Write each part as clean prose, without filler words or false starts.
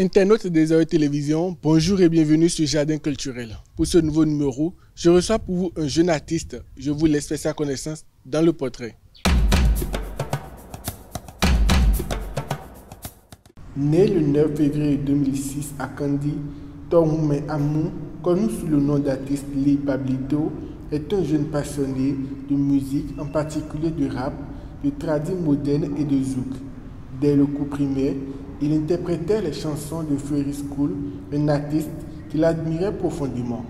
Internautes des Areilles Télévision, bonjour et bienvenue sur Jardin Culturel. Pour ce nouveau numéro, je reçois pour vous un jeune artiste. Je vous laisse faire sa connaissance dans le portrait. Né le 9 février 2006 à Kandi, Tormume Amou, connu sous le nom d'artiste Lee Pablito, est un jeune passionné de musique, en particulier de rap, de tradi moderne et de zouk. Dès le cours primaire, il interprétait les chansons de Fury School, un artiste qu'il admirait profondément.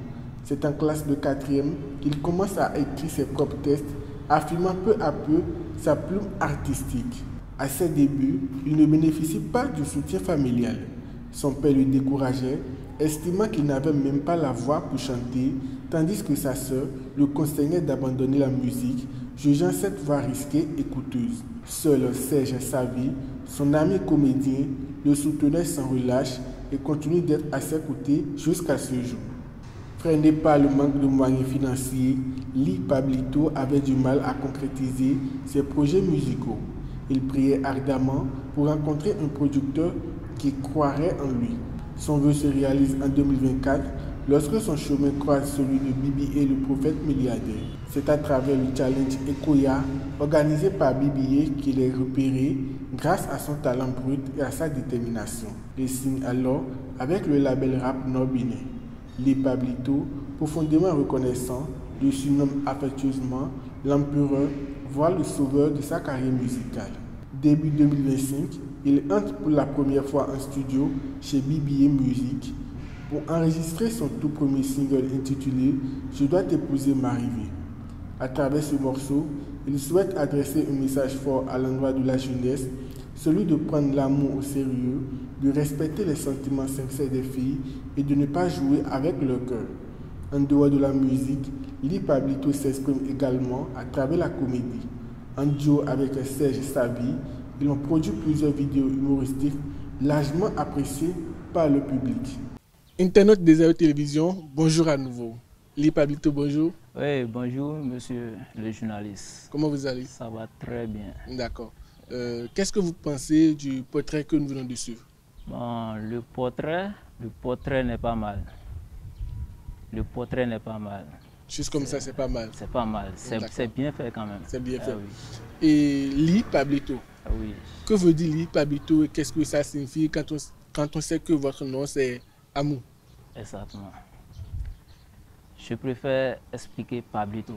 C'est en classe de 4e qu'il commence à écrire ses propres textes, affirmant peu à peu sa plume artistique. À ses débuts, il ne bénéficie pas du soutien familial. Son père le décourageait, estimant qu'il n'avait même pas la voix pour chanter, tandis que sa sœur le conseillait d'abandonner la musique, jugeant cette voix risquée et coûteuse. Seul Serge Savi, son ami comédien, le soutenait sans relâche et continue d'être à ses côtés jusqu'à ce jour. Freiné par le manque de moyens financiers, Lee Pablito avait du mal à concrétiser ses projets musicaux. Il priait ardemment pour rencontrer un producteur qui croirait en lui. Son vœu se réalise en 2024 lorsque son chemin croise celui de BBA, le prophète milliardaire. C'est à travers le challenge Ekoya organisé par BBA qu'il est repéré grâce à son talent brut et à sa détermination. Il signe alors avec le label rap Nord-Bénin. Lee Pablito, profondément reconnaissant, le surnomme affectueusement l'empereur, voire le sauveur de sa carrière musicale. Début 2025, il entre pour la première fois en studio chez BBA Music pour enregistrer son tout premier single intitulé « Je dois t'épouser m'arriver ». À travers ce morceau, il souhaite adresser un message fort à l'endroit de la jeunesse, celui de prendre l'amour au sérieux, de respecter les sentiments sincères des filles et de ne pas jouer avec leur cœur. En dehors de la musique, Lee Pablito s'exprime également à travers la comédie. En duo avec Serge Savi, ils ont produit plusieurs vidéos humoristiques largement appréciées par le public. Internautes des Areilles Télévision, bonjour à nouveau. Lee Pablito, bonjour. Oui, bonjour, monsieur le journaliste. Comment vous allez? Ça va très bien. D'accord. Qu'est-ce que vous pensez du portrait que nous venons de suivre? Bon, le portrait n'est pas mal. Le portrait n'est pas mal. Juste comme ça, c'est pas mal. C'est pas mal. C'est bien fait quand même. C'est bien fait. Oui. Et Lee Pablito. Oui. Que veut dire Lee Pablito et qu'est-ce que ça signifie quand on sait que votre nom c'est Amou? Exactement. Je préfère expliquer Pablito.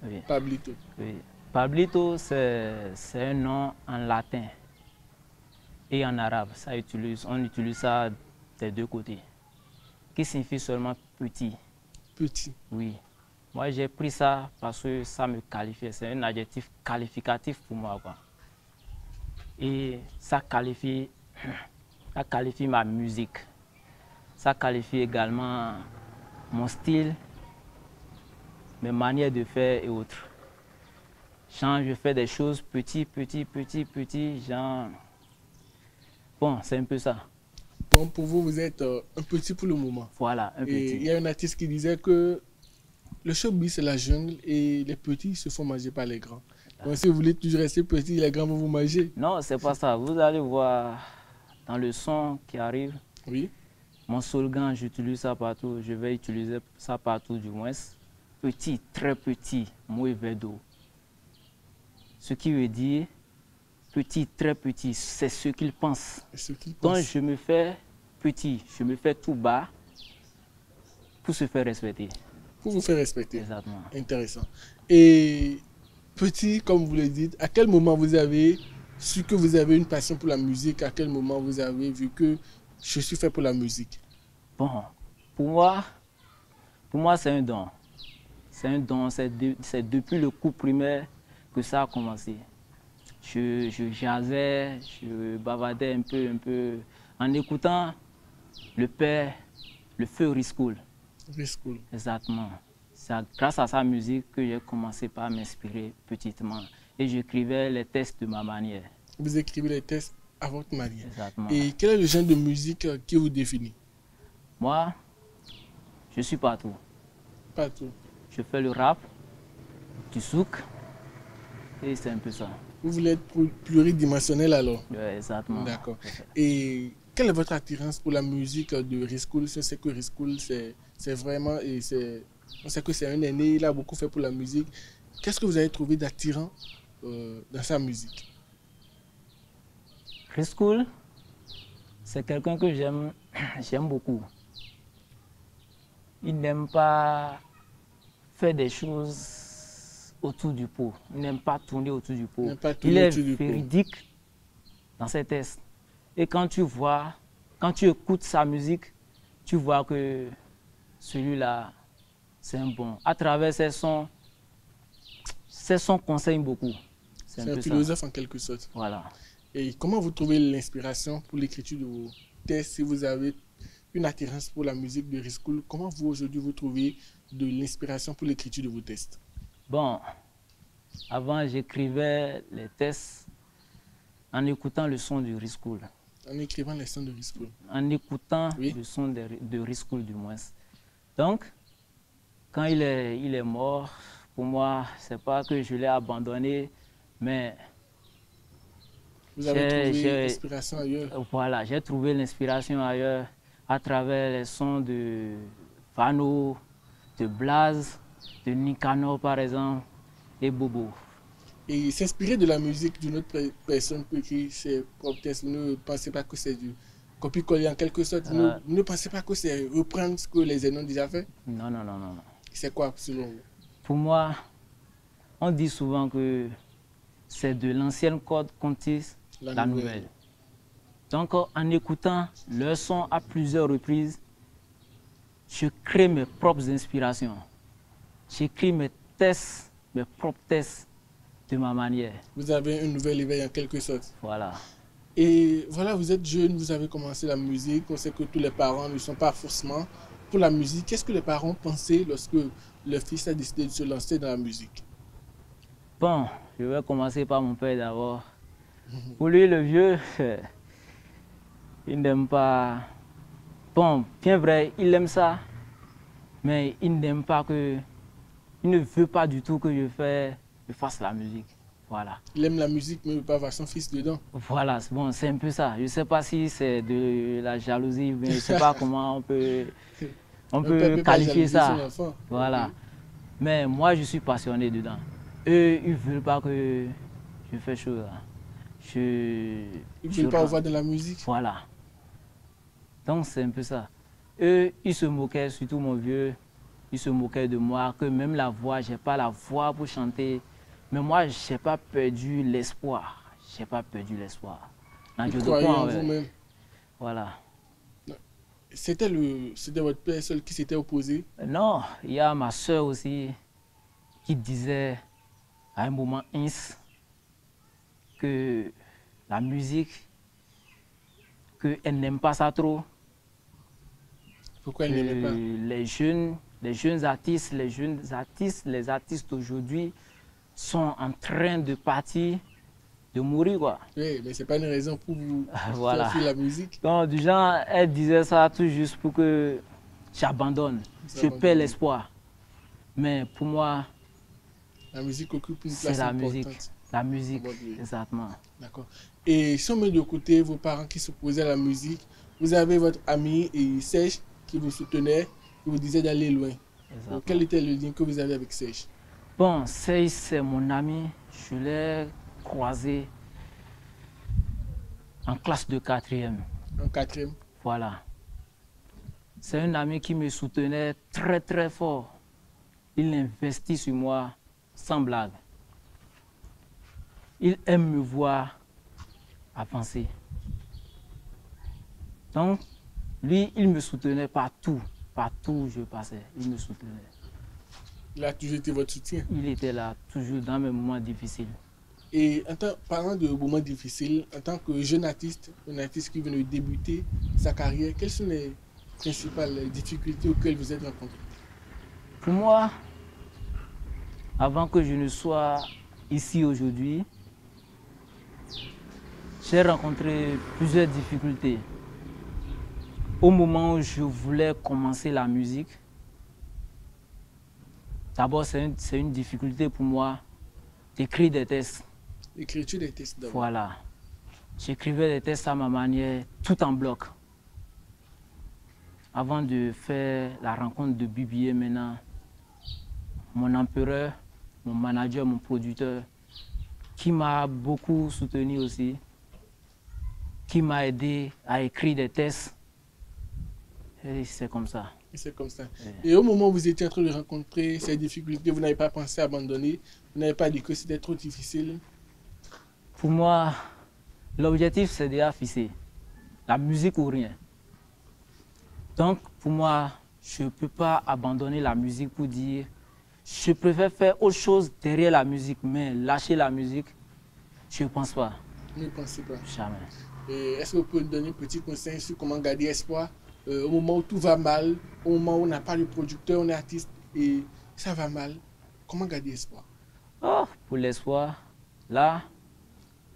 Oui. Pablito. Oui. Pablito, c'est un nom en latin et en arabe. On utilise ça des deux côtés, qui signifie seulement petit. Petit. Oui. Moi, j'ai pris ça parce que ça me qualifiait. C'est un adjectif qualificatif pour moi, quoi. Et ça qualifie ma musique. Ça qualifie également mon style, mes manières de faire et autres. Genre, je fais des choses petit, genre... Bon, c'est un peu ça. Bon, pour vous, vous êtes un petit pour le moment. Voilà, un petit. Il y a un artiste qui disait que le showbiz, c'est la jungle et les petits se font manger par les grands. Donc, si vous voulez toujours rester petit, les grands vont vous manger. Non, c'est pas ça. Vous allez voir dans le son qui arrive. Oui. Mon slogan, j'utilise ça partout. Je vais utiliser ça partout du moins. Petit, très petit, mauvais verre d'eau. Ce qui veut dire petit, très petit, c'est ce qu'il pense. Donc je me fais petit, je me fais tout bas pour se faire respecter. Pour vous faire respecter. Exactement. Intéressant. Et petit, comme vous le dites, à quel moment vous avez su que vous avez une passion pour la musique? À quel moment vous avez vu que je suis fait pour la musique? Bon, pour moi c'est un don. C'est un don, c'est depuis le cours primaire que ça a commencé. Je jasais, je bavardais un peu, en écoutant le père, le Fury School. School. Exactement. C'est grâce à sa musique que j'ai commencé par m'inspirer petitement. Et j'écrivais les textes de ma manière. Vous écrivez les textes à votre manière. Exactement. Et quel est le genre de musique qui vous définit? Moi, je suis partout. Partout. Je fais le rap, du souk, et c'est un peu ça. Vous voulez être pluridimensionnel alors? Oui, exactement. D'accord. Et quelle est votre attirance pour la musique de Riscool? Je sais que Riscool, c'est vraiment, on sait que c'est un aîné, il a beaucoup fait pour la musique. Qu'est-ce que vous avez trouvé d'attirant dans sa musique? Riscool, c'est quelqu'un que j'aime beaucoup. Il n'aime pas faire des choses autour du pot. Il n'aime pas tourner autour du pot. Il est véridique dans ses tests. Et quand tu écoutes sa musique, tu vois que celui-là, c'est un bon. À travers ses sons conseillent beaucoup. C'est un philosophe en quelque sorte. Voilà. Et comment vous trouvez l'inspiration pour l'écriture de vos textes? Si vous avez une attirance pour la musique de Riscool, comment vous aujourd'hui vous trouvez de l'inspiration pour l'écriture de vos textes? Bon, avant j'écrivais les textes en écoutant le son de Riscool. En écrivant les sons de Riscool. En écoutant le son de Riscool du moins. Donc, quand il est mort, pour moi, c'est pas que je l'ai abandonné, mais vous avez trouvé l'inspiration ailleurs. Voilà, j'ai trouvé l'inspiration ailleurs à travers les sons de Vano, de Blaze, de Nicanor par exemple, et Bobo. Et s'inspirer de la musique d'une autre personne pour écrire ses propres textes, vous ne pensez pas que c'est du copier-coller en quelque sorte? Vous ne pensez pas que c'est reprendre ce que les aînés ont déjà fait? Non, non, non, non. C'est quoi selon vous? Pour moi, on dit souvent que c'est de l'ancienne corde qu'on tisse la nouvelle. Donc, en écoutant leur son à plusieurs reprises, je crée mes propres inspirations. J'écris mes tests, mes propres tests de ma manière. Vous avez un nouvel éveil en quelque sorte. Voilà. Et voilà, vous êtes jeune, vous avez commencé la musique. On sait que tous les parents ne sont pas forcément pour la musique. Qu'est-ce que les parents pensaient lorsque leur fils a décidé de se lancer dans la musique? Bon, je vais commencer par mon père d'abord. Pour lui, le vieux, il n'aime pas... Bon, bien vrai, il aime ça, mais il n'aime pas que... Il ne veut pas du tout que je fasse la musique. Voilà. Il aime la musique, mais il ne veut pas avoir son fils dedans. Voilà, bon, c'est un peu ça. Je ne sais pas si c'est de la jalousie, mais je ne sais pas comment on peut qualifier ça. Voilà. Okay. Mais moi, je suis passionné dedans. Eux, ils ne veulent pas que je fasse chose. Ils ne veulent pas voir de la musique. Voilà. Donc, c'est un peu ça. Eux, ils se moquaient, surtout mon vieux, ils se moquaient de moi, que même la voix, je n'ai pas la voix pour chanter. Mais moi, je n'ai pas perdu l'espoir. Je n'ai pas perdu l'espoir. Vous croyez en vous-même. Voilà. C'était votre père seul qui s'était opposé? Non, il y a ma soeur aussi qui disait à un moment que la musique, qu'elle n'aime pas ça trop. Pourquoi elle n'aimait pas? Les jeunes artistes, les artistes d'aujourd'hui sont en train de partir, de mourir quoi. Oui, mais c'est pas une raison pour vous voilà. faire la musique. Donc du genre, elle disait ça tout juste pour que j'abandonne, je perds l'espoir. Mais pour moi, la musique occupe une place importante. La musique, exactement. D'accord. Et si on met de côté vos parents qui s'opposaient à la musique, vous avez votre ami et Serge qui vous soutenait, qui vous disait d'aller loin. Donc, quel était le lien que vous avez avec Serge? Bon, Serge, c'est mon ami. Je l'ai croisé en classe de 4e. En 4e? Voilà. C'est un ami qui me soutenait très très fort. Il investit sur moi sans blague. Il aime me voir avancer. Donc, lui, il me soutenait partout. Partout où je passais, il me soutenait. Il a toujours été votre soutien? Il était là, toujours dans mes moments difficiles. Et parlant de moments difficiles, en tant que jeune artiste, un artiste qui vient de débuter sa carrière, quelles sont les principales difficultés auxquelles vous êtes rencontrés? Pour moi, avant que je ne sois ici aujourd'hui, j'ai rencontré plusieurs difficultés. Au moment où je voulais commencer la musique, d'abord c'est une difficulté pour moi d'écrire des textes. L'écriture des textes d'abord. Voilà. J'écrivais des textes à ma manière, tout en bloc. Avant de faire la rencontre de BBA maintenant, mon empereur, mon manager, mon producteur, qui m'a beaucoup soutenu aussi, qui m'a aidé à écrire des textes. Et c'est comme ça. C'est comme ça. Ouais. Et au moment où vous étiez en train de rencontrer ces difficultés, vous n'avez pas pensé à abandonner, vous n'avez pas dit que c'était trop difficile? Pour moi, l'objectif c'est déjà fixé. La musique ou rien. Donc pour moi, je ne peux pas abandonner la musique pour dire je préfère faire autre chose derrière la musique, mais lâcher la musique, je ne pense pas. Ne pensez pas. Jamais. Est-ce que vous pouvez nous donner un petit conseil sur comment garder espoir au moment où tout va mal, au moment où on n'a pas de producteur, on est artiste et ça va mal? Comment garder espoir? Oh, pour l'espoir, là,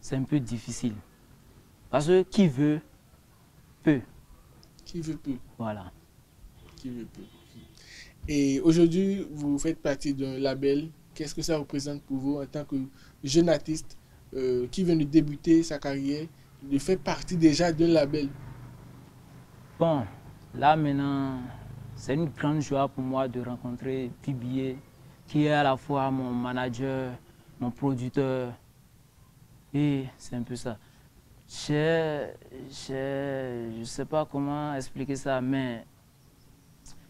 c'est un peu difficile. Parce que qui veut, peut. Qui veut peut. Voilà. Qui veut peut. Et aujourd'hui, vous faites partie d'un label. Qu'est-ce que ça représente pour vous en tant que jeune artiste qui vient de débuter sa carrière, de faire partie déjà d'un label? Bon, là maintenant, c'est une grande joie pour moi de rencontrer BBA, qui est à la fois mon manager, mon producteur. Et c'est un peu ça. Je ne sais pas comment expliquer ça, mais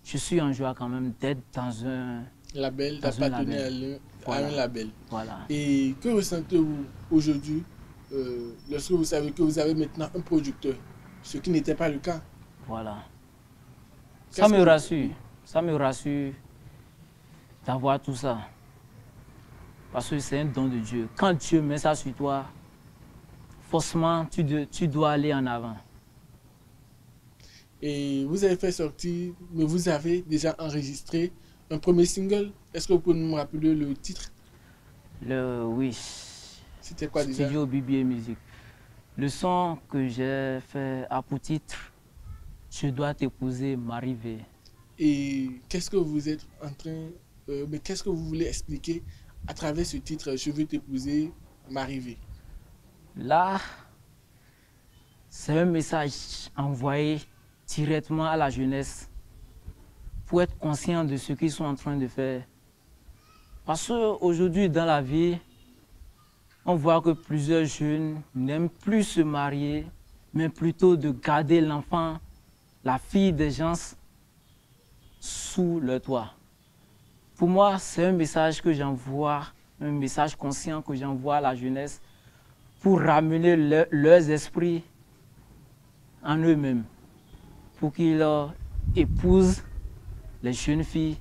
je suis en joie quand même d'être dans un label, dans un d'appartenir label. à Voilà. un label. Voilà. Et que ressentez-vous aujourd'hui lorsque vous savez que vous avez maintenant un producteur, ce qui n'était pas le cas? Voilà. Qu'est-ce que- Ça me rassure d'avoir tout ça. Parce que c'est un don de Dieu. Quand Dieu met ça sur toi, forcément, tu dois aller en avant. Et vous avez fait sortir, mais vous avez déjà enregistré un premier single. Est-ce que vous pouvez nous rappeler le titre? Oui. C'était quoi déjà? Studio BBA Music. Le son que j'ai fait a pour titre Je dois t'épouser, m'arriver. Et qu'est-ce que vous êtes en train, mais qu'est-ce que vous voulez expliquer à travers ce titre Je veux t'épouser, m'arriver? Là, c'est un message envoyé directement à la jeunesse pour être conscient de ce qu'ils sont en train de faire. Parce qu'aujourd'hui, dans la vie, on voit que plusieurs jeunes n'aiment plus se marier, mais plutôt de garder l'enfant, la fille des gens sous le toit. Pour moi, c'est un message que j'envoie, un message conscient que j'envoie à la jeunesse pour ramener leurs esprits en eux-mêmes, pour qu'ils épousent les jeunes filles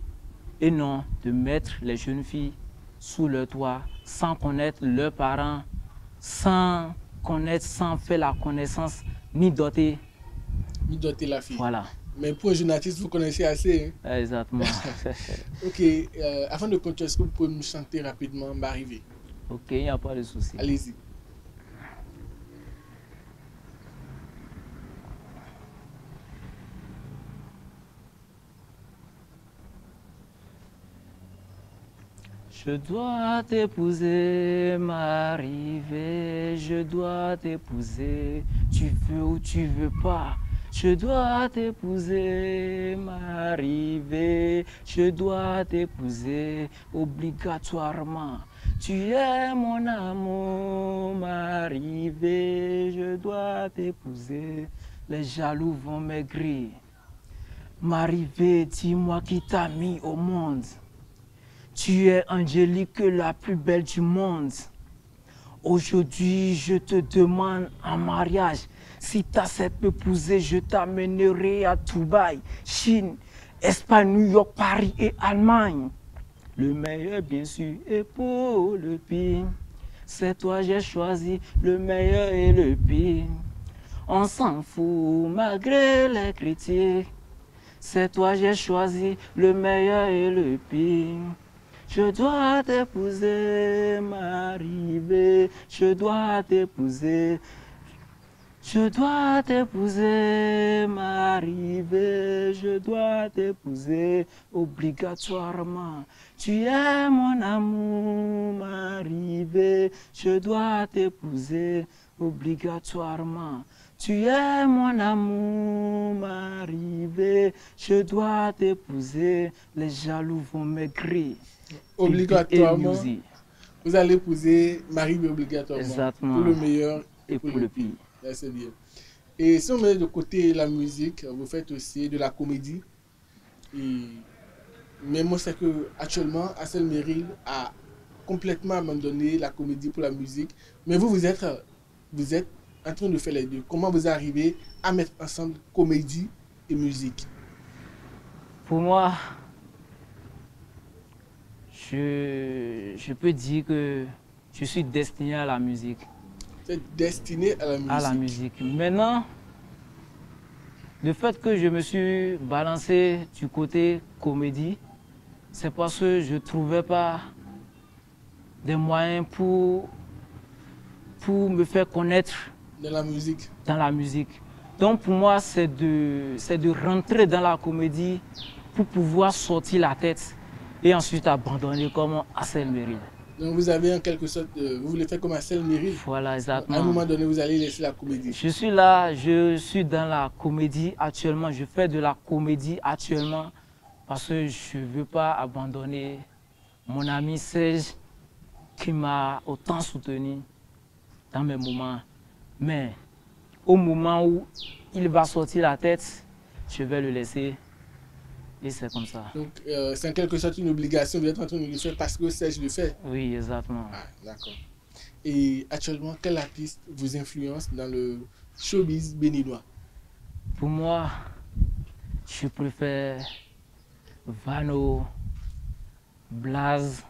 et non de mettre les jeunes filles sous leur toit sans connaître leurs parents, sans faire la connaissance ni doter. Ni doter la fille. Voilà. Mais pour un jeune artiste, vous connaissez assez. Hein? Exactement. Ok, avant de continuer, est-ce que vous pouvez nous chanter rapidement m'arriver? Ok, il n'y a pas de souci. Allez-y. Je dois t'épouser, m'arriver, je dois t'épouser, tu veux ou tu veux pas. Je dois t'épouser, m'arriver, je dois t'épouser obligatoirement. Tu es mon amour, m'arriver, je dois t'épouser. Les jaloux vont maigrir. M'arriver, dis-moi qui t'a mis au monde. Tu es Angélique, la plus belle du monde. Aujourd'hui, je te demande en mariage. Si tu acceptes m'épouser, je t'amènerai à Dubaï, Chine, Espagne, New York, Paris et Allemagne. Le meilleur, bien sûr, est pour le pire. C'est toi, j'ai choisi le meilleur et le pire. On s'en fout malgré les critiques. C'est toi, j'ai choisi le meilleur et le pire. Je dois t'épouser, m'arriver, je dois t'épouser. Je dois t'épouser, m'arriver, je dois t'épouser obligatoirement. Tu es mon amour, m'arriver, je dois t'épouser obligatoirement. Tu es mon amour, m'arriver, je dois t'épouser, les jaloux vont maigrir. Obligatoirement, vous allez épouser Marie-V obligatoirement. Exactement. Pour le meilleur et pour le pire. Là, c'est bien. Et si on met de côté la musique, vous faites aussi de la comédie. Mais moi, c'est que actuellement, Assel Merrill a complètement abandonné la comédie pour la musique. Mais vous êtes en train de faire les deux. Comment vous arrivez à mettre ensemble comédie et musique? Pour moi, je peux dire que je suis destiné à la musique. Vous êtes destiné à la musique? À la musique. Maintenant, le fait que je me suis balancé du côté comédie, c'est parce que je ne trouvais pas des moyens pour me faire connaître dans la musique. Donc pour moi, c'est de rentrer dans la comédie pour pouvoir sortir la tête et ensuite abandonner comme Assel Merrill. Donc vous avez en quelque sorte, vous voulez faire comme Assel Merrill? Voilà, exactement. À un moment donné, vous allez laisser la comédie. Je suis là, je suis dans la comédie actuellement, je fais de la comédie actuellement parce que je ne veux pas abandonner mon ami Serge qui m'a autant soutenu dans mes moments. Mais au moment où il va sortir la tête, je vais le laisser. Et c'est comme ça. Donc, c'est en quelque sorte une obligation, vous êtes en train de le faire parce que Serge le fait. Oui, exactement. Ah, d'accord. Et actuellement, quel artiste vous influence dans le showbiz béninois? Pour moi, je préfère Vano, Blaze,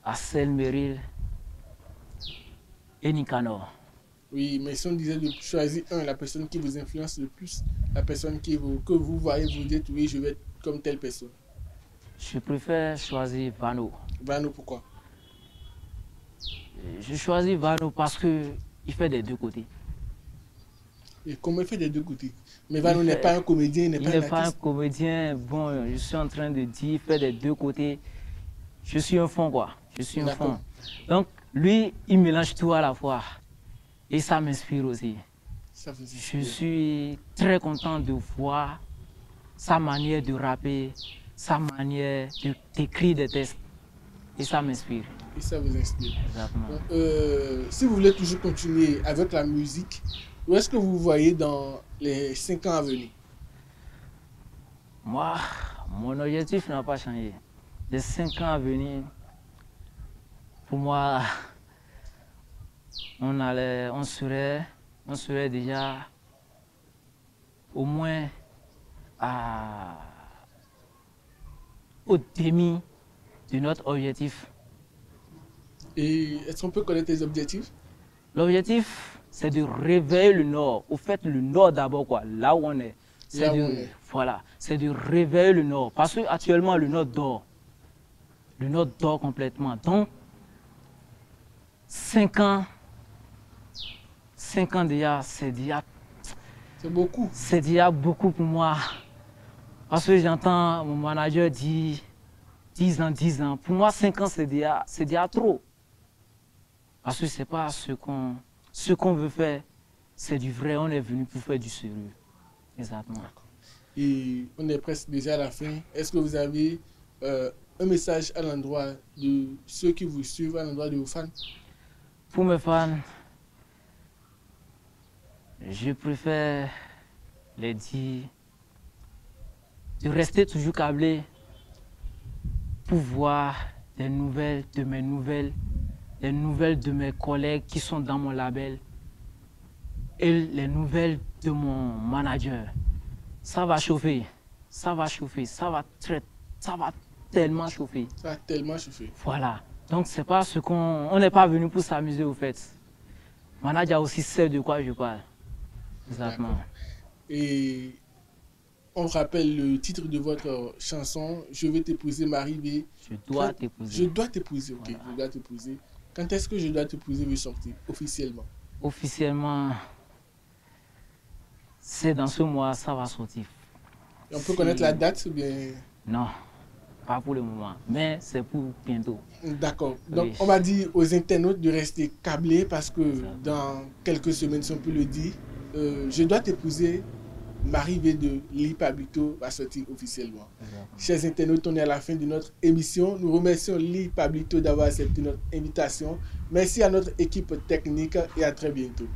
Assel Merrill et Nicanor. Oui, mais si on disait de choisir la personne qui vous influence le plus, la personne que vous voyez, vous dites oui, je vais être comme telle personne. Je préfère choisir Vano. Vano, pourquoi? Je choisis Vano parce qu'il fait des deux côtés. Et comment il fait des deux côtés? Mais Vano n'est pas un comédien, il n'est pas un comédien. Bon, je suis en train de dire, il fait des deux côtés. Je suis un fond, quoi. Je suis un fond. Donc, lui, il mélange tout à la fois. Et ça m'inspire aussi. Je suis très content de voir sa manière de rapper, sa manière d'écrire des textes. Et ça m'inspire. Et ça vous inspire. Exactement. Si vous voulez toujours continuer avec la musique, où est-ce que vous voyez dans les 5 ans à venir? Moi, mon objectif n'a pas changé. Les 5 ans à venir, pour moi, on serait déjà au moins au demi de notre objectif. Et est-ce qu'on peut connaître tes objectifs? L'objectif, c'est de réveiller le Nord. Au fait, le Nord d'abord, quoi, là où on est. Voilà, c'est de réveiller le Nord. Parce qu'actuellement, le Nord dort. Le Nord dort complètement. Donc, 5 ans déjà, c'est beaucoup. C'est déjà beaucoup pour moi. Parce que j'entends mon manager dire 10 ans. Pour moi, 5 ans, c'est déjà trop. Parce que ce n'est pas ce qu'on veut faire. C'est du vrai. On est venu pour faire du sérieux. Exactement. Et on est presque déjà à la fin. Est-ce que vous avez un message à l'endroit de ceux qui vous suivent, à l'endroit de vos fans? Pour mes fans, je préfère les dire de rester toujours câblé pour voir des nouvelles de mes collègues qui sont dans mon label et les nouvelles de mon manager. Ça va chauffer, ça va tellement chauffer. Ça va tellement chauffer. Voilà. Donc c'est pas ce on n'est pas venu pour s'amuser au fait. Manager aussi sait de quoi je parle. Exactement. Et on rappelle le titre de votre chanson, Je vais t'épouser Marie-V. Je dois t'épouser. Je dois t'épouser, ok. Voilà. Je dois t'épouser. Quand est-ce que Je dois t'épouser veut sortir officiellement? Officiellement, c'est dans ce mois, ça va sortir. Et on peut connaître la date ou bien? Non. pas pour le moment, mais c'est pour bientôt. D'accord. Donc, Oui. on va dire aux internautes de rester câblés parce que dans quelques semaines, si on peut le dire, Je dois t'épouser, l'arrivée de Lee Pablito va sortir officiellement. Chers internautes, on est à la fin de notre émission. Nous remercions Lee Pablito d'avoir accepté notre invitation. Merci à notre équipe technique et à très bientôt.